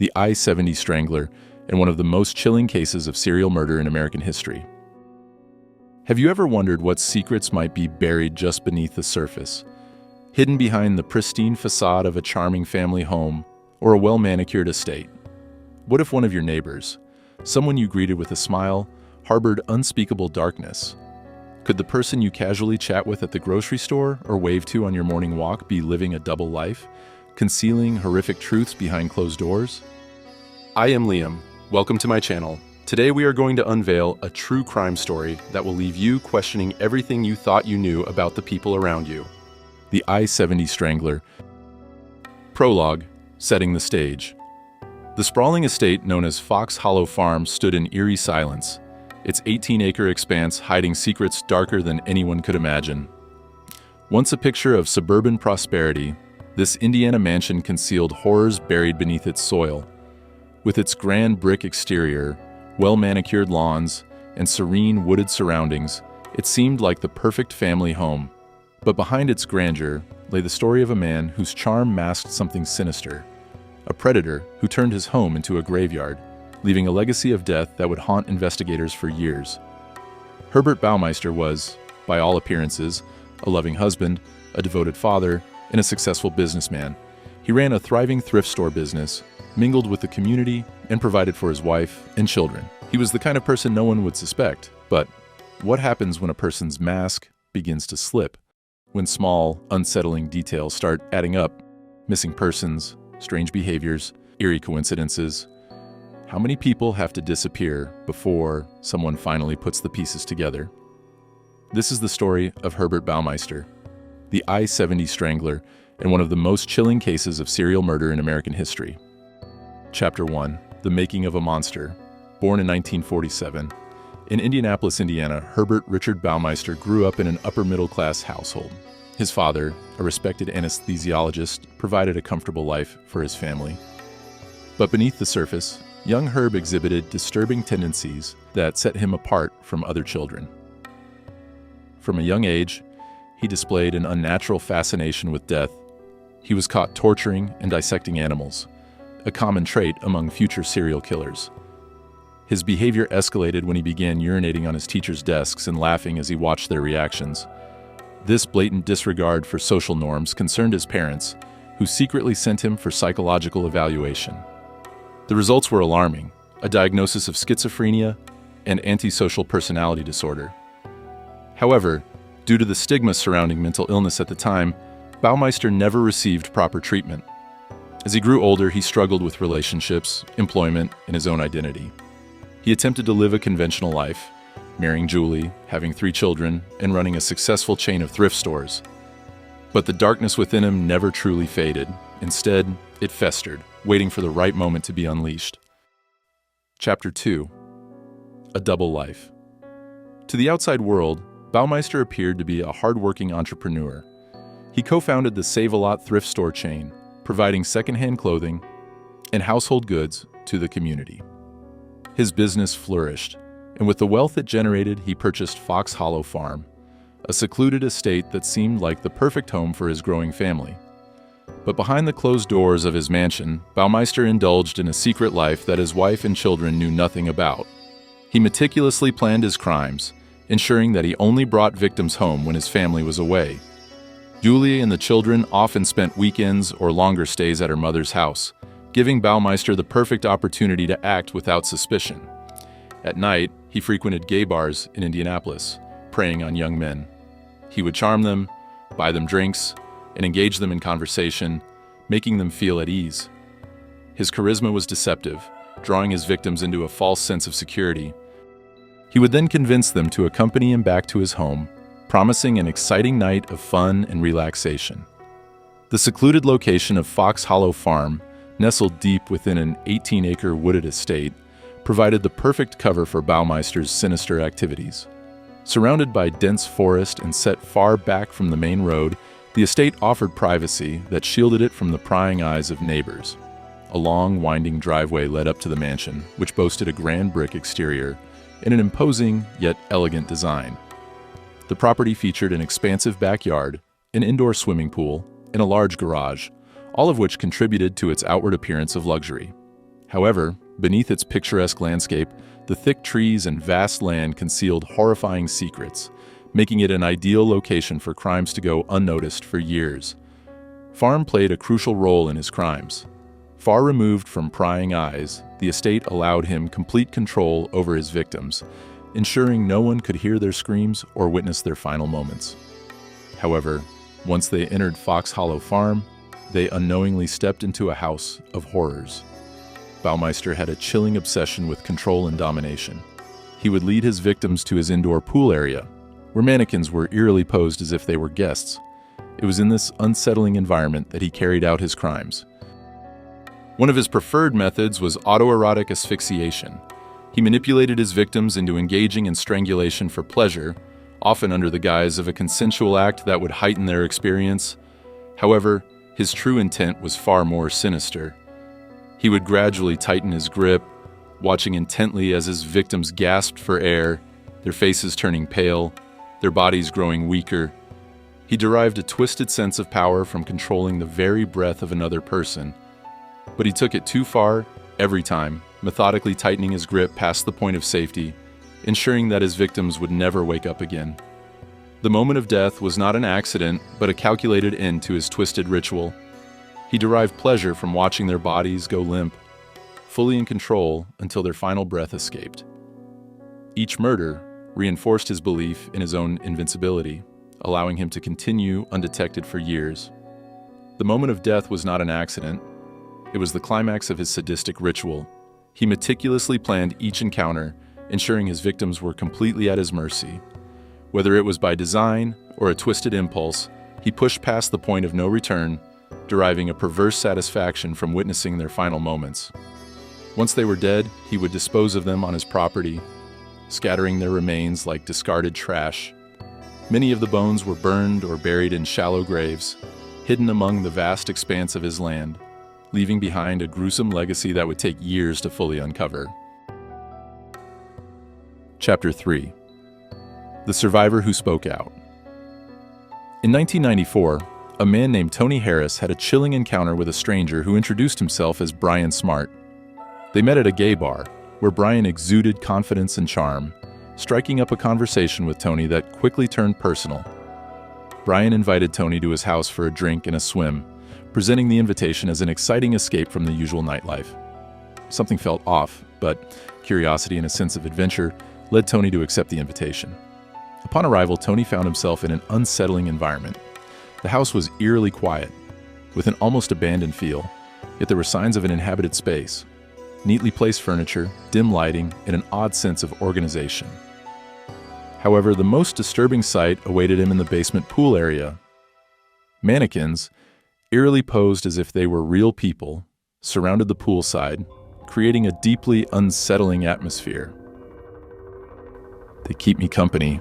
the I-70 Strangler, and one of the most chilling cases of serial murder in American history. Have you ever wondered what secrets might be buried just beneath the surface, hidden behind the pristine facade of a charming family home or a well-manicured estate? What if one of your neighbors, someone you greeted with a smile, harbored unspeakable darkness? Could the person you casually chat with at the grocery store or wave to on your morning walk be living a double life, concealing horrific truths behind closed doors? I am Liam. Welcome to my channel. Today we are going to unveil a true crime story that will leave you questioning everything you thought you knew about the people around you. The I-70 Strangler. Prologue, setting the stage. The sprawling estate known as Fox Hollow Farm stood in eerie silence, its 18-acre expanse hiding secrets darker than anyone could imagine. Once a picture of suburban prosperity, this Indiana mansion concealed horrors buried beneath its soil. With its grand brick exterior, well-manicured lawns, and serene wooded surroundings, it seemed like the perfect family home. But behind its grandeur lay the story of a man whose charm masked something sinister, a predator who turned his home into a graveyard, leaving a legacy of death that would haunt investigators for years. Herbert Baumeister was, by all appearances, a loving husband, a devoted father, and a successful businessman. He ran a thriving thrift store business, mingled with the community, and provided for his wife and children. He was the kind of person no one would suspect. But what happens when a person's mask begins to slip? When small, unsettling details start adding up? Missing persons, strange behaviors, eerie coincidences. How many people have to disappear before someone finally puts the pieces together? This is the story of Herbert Baumeister, the I-70 Strangler, and one of the most chilling cases of serial murder in American history. Chapter 1. The Making of a Monster. Born in 1947. In Indianapolis, Indiana, Herbert Richard Baumeister grew up in an upper-middle-class household. His father, a respected anesthesiologist, provided a comfortable life for his family. But beneath the surface, young Herb exhibited disturbing tendencies that set him apart from other children. From a young age, he displayed an unnatural fascination with death. He was caught torturing and dissecting animals, a common trait among future serial killers. His behavior escalated when he began urinating on his teachers' desks and laughing as he watched their reactions. This blatant disregard for social norms concerned his parents, who secretly sent him for psychological evaluation. The results were alarming: a diagnosis of schizophrenia and antisocial personality disorder. However, due to the stigma surrounding mental illness at the time, Baumeister never received proper treatment. As he grew older, he struggled with relationships, employment, and his own identity. He attempted to live a conventional life, marrying Julie, having 3 children, and running a successful chain of thrift stores. But the darkness within him never truly faded. Instead, it festered, waiting for the right moment to be unleashed. Chapter 2. A Double Life. To the outside world, Baumeister appeared to be a hard-working entrepreneur. He co-founded the Save-A-Lot thrift store chain, providing second-hand clothing and household goods to the community. His business flourished, and with the wealth it generated, he purchased Fox Hollow Farm, a secluded estate that seemed like the perfect home for his growing family. But behind the closed doors of his mansion, Baumeister indulged in a secret life that his wife and children knew nothing about. He meticulously planned his crimes, ensuring that he only brought victims home when his family was away. Julie and the children often spent weekends or longer stays at her mother's house, giving Baumeister the perfect opportunity to act without suspicion. At night, he frequented gay bars in Indianapolis, preying on young men. He would charm them, buy them drinks, and engage them in conversation, making them feel at ease. His charisma was deceptive, drawing his victims into a false sense of security. He would then convince them to accompany him back to his home, promising an exciting night of fun and relaxation. The secluded location of Fox Hollow Farm, nestled deep within an 18-acre wooded estate, provided the perfect cover for Baumeister's sinister activities. Surrounded by dense forest and set far back from the main road, the estate offered privacy that shielded it from the prying eyes of neighbors. A long, winding driveway led up to the mansion, which boasted a grand brick exterior and an imposing yet elegant design. The property featured an expansive backyard, an indoor swimming pool, and a large garage, all of which contributed to its outward appearance of luxury. However, beneath its picturesque landscape, the thick trees and vast land concealed horrifying secrets, making it an ideal location for crimes to go unnoticed for years. Farm played a crucial role in his crimes. Far removed from prying eyes, the estate allowed him complete control over his victims, ensuring no one could hear their screams or witness their final moments. However, once they entered Fox Hollow Farm, they unknowingly stepped into a house of horrors. Baumeister had a chilling obsession with control and domination. He would lead his victims to his indoor pool area, where mannequins were eerily posed as if they were guests. It was in this unsettling environment that he carried out his crimes. One of his preferred methods was autoerotic asphyxiation. He manipulated his victims into engaging in strangulation for pleasure, often under the guise of a consensual act that would heighten their experience. However, his true intent was far more sinister. He would gradually tighten his grip, watching intently as his victims gasped for air, their faces turning pale, their bodies growing weaker. He derived a twisted sense of power from controlling the very breath of another person. But he took it too far every time, methodically tightening his grip past the point of safety, ensuring that his victims would never wake up again. The moment of death was not an accident, but a calculated end to his twisted ritual. He derived pleasure from watching their bodies go limp, fully in control until their final breath escaped. Each murder reinforced his belief in his own invincibility, allowing him to continue undetected for years. The moment of death was not an accident. It was the climax of his sadistic ritual. He meticulously planned each encounter, ensuring his victims were completely at his mercy. Whether it was by design or a twisted impulse, he pushed past the point of no return, deriving a perverse satisfaction from witnessing their final moments. Once they were dead, he would dispose of them on his property, scattering their remains like discarded trash. Many of the bones were burned or buried in shallow graves, hidden among the vast expanse of his land, leaving behind a gruesome legacy that would take years to fully uncover. Chapter 3. The Survivor Who Spoke Out. In 1994, a man named Tony Harris had a chilling encounter with a stranger who introduced himself as Brian Smart. They met at a gay bar, where Brian exuded confidence and charm, striking up a conversation with Tony that quickly turned personal. Brian invited Tony to his house for a drink and a swim, presenting the invitation as an exciting escape from the usual nightlife. Something felt off, but curiosity and a sense of adventure led Tony to accept the invitation. Upon arrival, Tony found himself in an unsettling environment. The house was eerily quiet, with an almost abandoned feel, yet there were signs of an inhabited space. Neatly placed furniture, dim lighting, and an odd sense of organization. However, the most disturbing sight awaited him in the basement pool area. Mannequins, eerily posed as if they were real people, surrounded the poolside, creating a deeply unsettling atmosphere. "They keep me company,"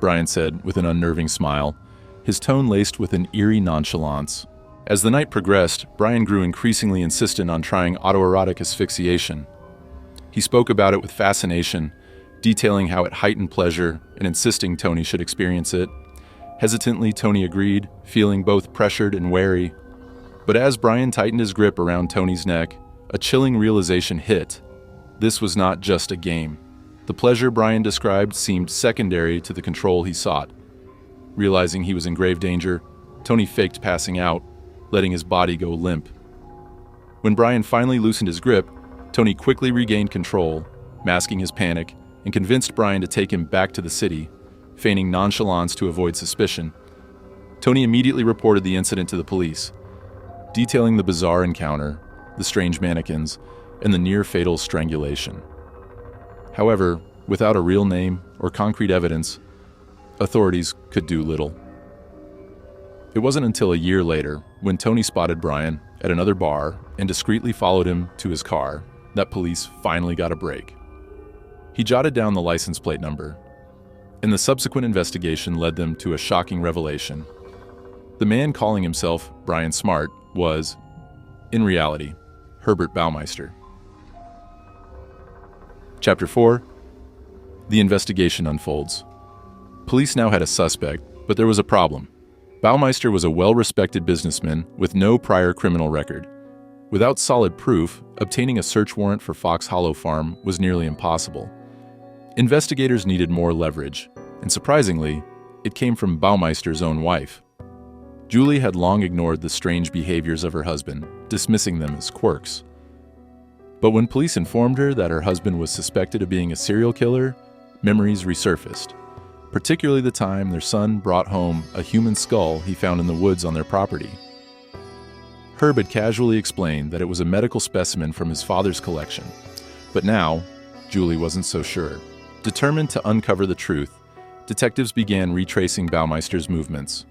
Brian said with an unnerving smile, his tone laced with an eerie nonchalance. As the night progressed, Brian grew increasingly insistent on trying autoerotic asphyxiation. He spoke about it with fascination, detailing how it heightened pleasure and insisting Tony should experience it. Hesitantly, Tony agreed, feeling both pressured and wary. But as Brian tightened his grip around Tony's neck, a chilling realization hit. This was not just a game. The pleasure Brian described seemed secondary to the control he sought. Realizing he was in grave danger, Tony faked passing out, letting his body go limp. When Brian finally loosened his grip, Tony quickly regained control, masking his panic, and convinced Brian to take him back to the city, feigning nonchalance to avoid suspicion. Tony immediately reported the incident to the police, detailing the bizarre encounter, the strange mannequins, and the near-fatal strangulation. However, without a real name or concrete evidence, authorities could do little. It wasn't until a year later, when Tony spotted Brian at another bar and discreetly followed him to his car, that police finally got a break. He jotted down the license plate number, and the subsequent investigation led them to a shocking revelation. The man calling himself Brian Smart was, in reality, Herbert Baumeister. Chapter 4. The investigation unfolds. Police now had a suspect, but there was a problem. Baumeister was a well-respected businessman with no prior criminal record. Without solid proof, obtaining a search warrant for Fox Hollow Farm was nearly impossible. Investigators needed more leverage, and surprisingly, it came from Baumeister's own wife. Julie had long ignored the strange behaviors of her husband, dismissing them as quirks. But when police informed her that her husband was suspected of being a serial killer, memories resurfaced, particularly the time their son brought home a human skull he found in the woods on their property. Herb had casually explained that it was a medical specimen from his father's collection, but now, Julie wasn't so sure. Determined to uncover the truth, detectives began retracing Baumeister's movements.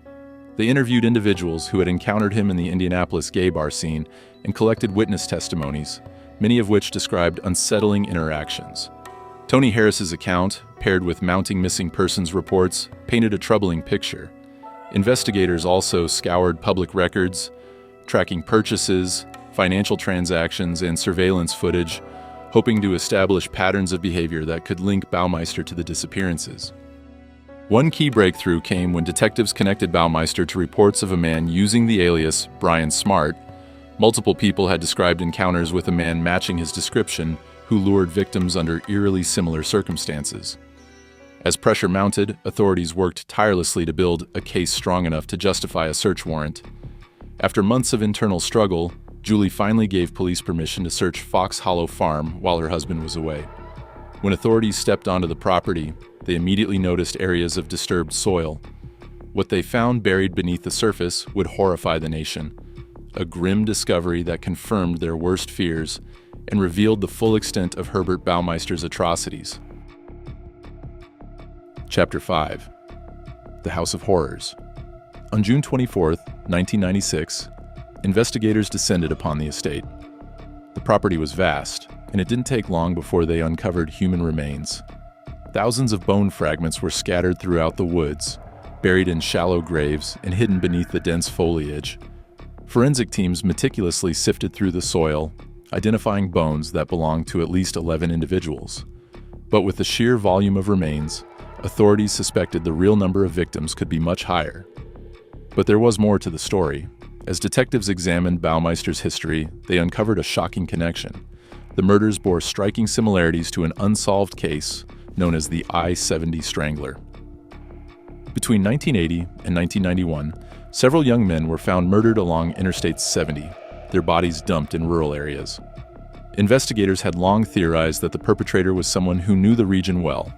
They interviewed individuals who had encountered him in the Indianapolis gay bar scene and collected witness testimonies, many of which described unsettling interactions. Tony Harris's account, paired with mounting missing persons reports, painted a troubling picture. Investigators also scoured public records, tracking purchases, financial transactions, and surveillance footage, hoping to establish patterns of behavior that could link Baumeister to the disappearances. One key breakthrough came when detectives connected Baumeister to reports of a man using the alias Brian Smart. Multiple people had described encounters with a man matching his description who lured victims under eerily similar circumstances. As pressure mounted, authorities worked tirelessly to build a case strong enough to justify a search warrant. After months of internal struggle, Julie finally gave police permission to search Fox Hollow Farm while her husband was away. When authorities stepped onto the property, they immediately noticed areas of disturbed soil. What they found buried beneath the surface would horrify the nation, a grim discovery that confirmed their worst fears and revealed the full extent of Herbert Baumeister's atrocities. Chapter 5. The House of Horrors. On June 24, 1996, investigators descended upon the estate. The property was vast, and it didn't take long before they uncovered human remains. Thousands of bone fragments were scattered throughout the woods, buried in shallow graves and hidden beneath the dense foliage. Forensic teams meticulously sifted through the soil, identifying bones that belonged to at least 11 individuals. But with the sheer volume of remains, authorities suspected the real number of victims could be much higher. But there was more to the story. As detectives examined Baumeister's history, they uncovered a shocking connection. The murders bore striking similarities to an unsolved case known as the I-70 Strangler. Between 1980 and 1991, several young men were found murdered along Interstate 70, their bodies dumped in rural areas. Investigators had long theorized that the perpetrator was someone who knew the region well,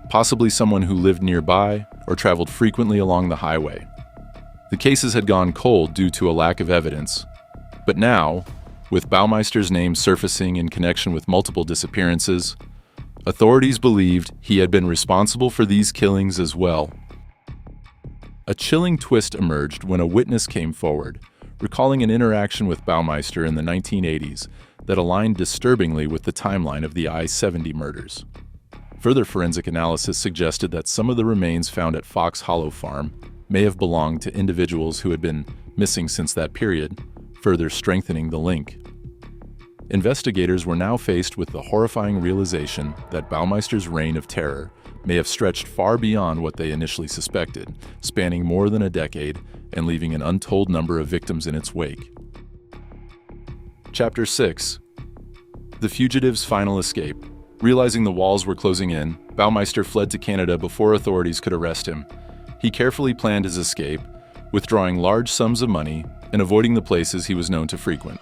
possibly someone who lived nearby or traveled frequently along the highway. The cases had gone cold due to a lack of evidence, but now, with Baumeister's name surfacing in connection with multiple disappearances, authorities believed he had been responsible for these killings as well. A chilling twist emerged when a witness came forward, recalling an interaction with Baumeister in the 1980s that aligned disturbingly with the timeline of the I-70 murders. Further forensic analysis suggested that some of the remains found at Fox Hollow Farm may have belonged to individuals who had been missing since that period, further strengthening the link. Investigators were now faced with the horrifying realization that Baumeister's reign of terror may have stretched far beyond what they initially suspected, spanning more than a decade and leaving an untold number of victims in its wake. Chapter 6. The Fugitive's Final Escape. Realizing the walls were closing in, Baumeister fled to Canada before authorities could arrest him. He carefully planned his escape, withdrawing large sums of money and avoiding the places he was known to frequent.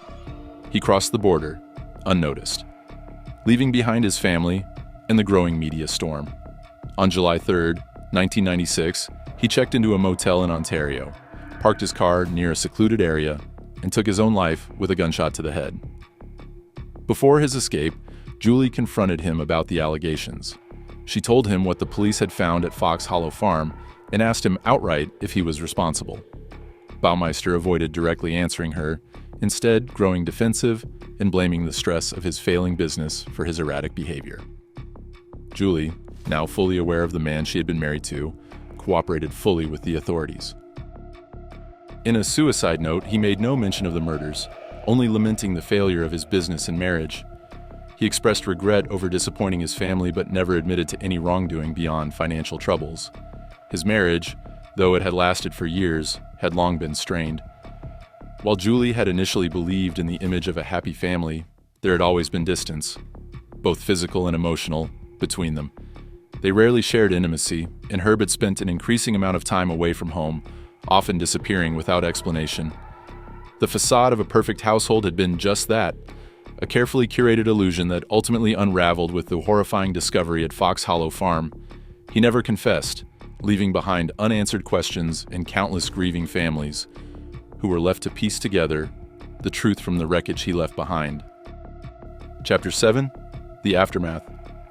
He crossed the border, unnoticed, leaving behind his family and the growing media storm. On July 3, 1996, he checked into a motel in Ontario, parked his car near a secluded area, and took his own life with a gunshot to the head. Before his escape, Julie confronted him about the allegations. She told him what the police had found at Fox Hollow Farm and asked him outright if he was responsible. Baumeister avoided directly answering her, instead growing defensive and blaming the stress of his failing business for his erratic behavior. Julie, now fully aware of the man she had been married to, cooperated fully with the authorities. In a suicide note, he made no mention of the murders, only lamenting the failure of his business and marriage. He expressed regret over disappointing his family but never admitted to any wrongdoing beyond financial troubles. His marriage, though it had lasted for years, had long been strained. While Julie had initially believed in the image of a happy family, there had always been distance, both physical and emotional, between them. They rarely shared intimacy, and Herb had spent an increasing amount of time away from home, often disappearing without explanation. The facade of a perfect household had been just that, a carefully curated illusion that ultimately unraveled with the horrifying discovery at Fox Hollow Farm. He never confessed, leaving behind unanswered questions and countless grieving families who were left to piece together the truth from the wreckage he left behind. Chapter 7: The Aftermath.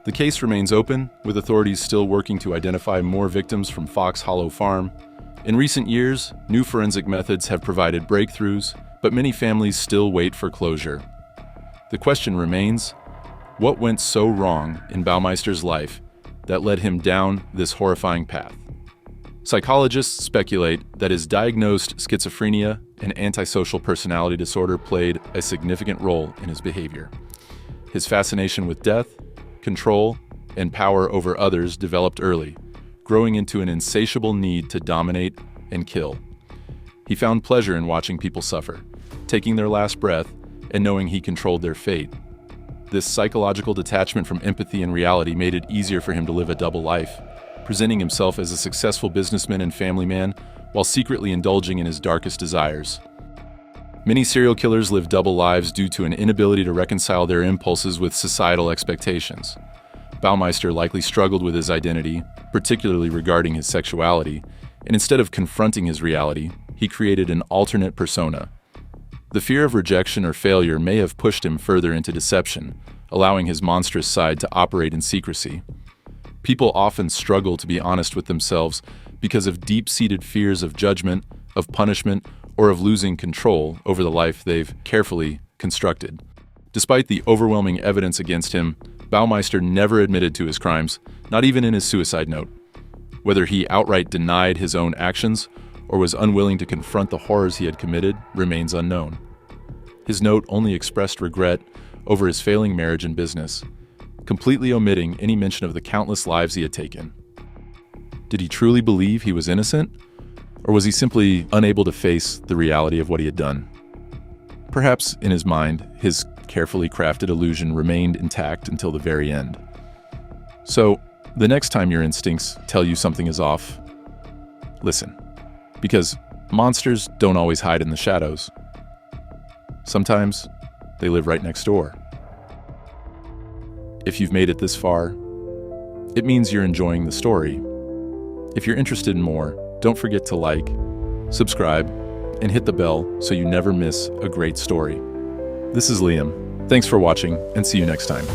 The case remains open, with authorities still working to identify more victims from Fox Hollow Farm. In recent years, new forensic methods have provided breakthroughs, but many families still wait for closure. The question remains, what went so wrong in Baumeister's life that led him down this horrifying path? Psychologists speculate that his diagnosed schizophrenia and antisocial personality disorder played a significant role in his behavior. His fascination with death, control, and power over others developed early, growing into an insatiable need to dominate and kill. He found pleasure in watching people suffer, taking their last breath, and knowing he controlled their fate. This psychological detachment from empathy and reality made it easier for him to live a double life, presenting himself as a successful businessman and family man while secretly indulging in his darkest desires. Many serial killers live double lives due to an inability to reconcile their impulses with societal expectations. Baumeister likely struggled with his identity, particularly regarding his sexuality, and instead of confronting his reality, he created an alternate persona. The fear of rejection or failure may have pushed him further into deception, allowing his monstrous side to operate in secrecy. People often struggle to be honest with themselves because of deep-seated fears of judgment, of punishment, or of losing control over the life they've carefully constructed. Despite the overwhelming evidence against him, Baumeister never admitted to his crimes, not even in his suicide note. Whether he outright denied his own actions or was unwilling to confront the horrors he had committed remains unknown. His note only expressed regret over his failing marriage and business, completely omitting any mention of the countless lives he had taken. Did he truly believe he was innocent? Or was he simply unable to face the reality of what he had done? Perhaps in his mind, his carefully crafted illusion remained intact until the very end. So, the next time your instincts tell you something is off, listen. Because monsters don't always hide in the shadows. Sometimes they live right next door. If you've made it this far, it means you're enjoying the story. If you're interested in more, don't forget to like, subscribe, and hit the bell so you never miss a great story. This is Liam. Thanks for watching, and see you next time.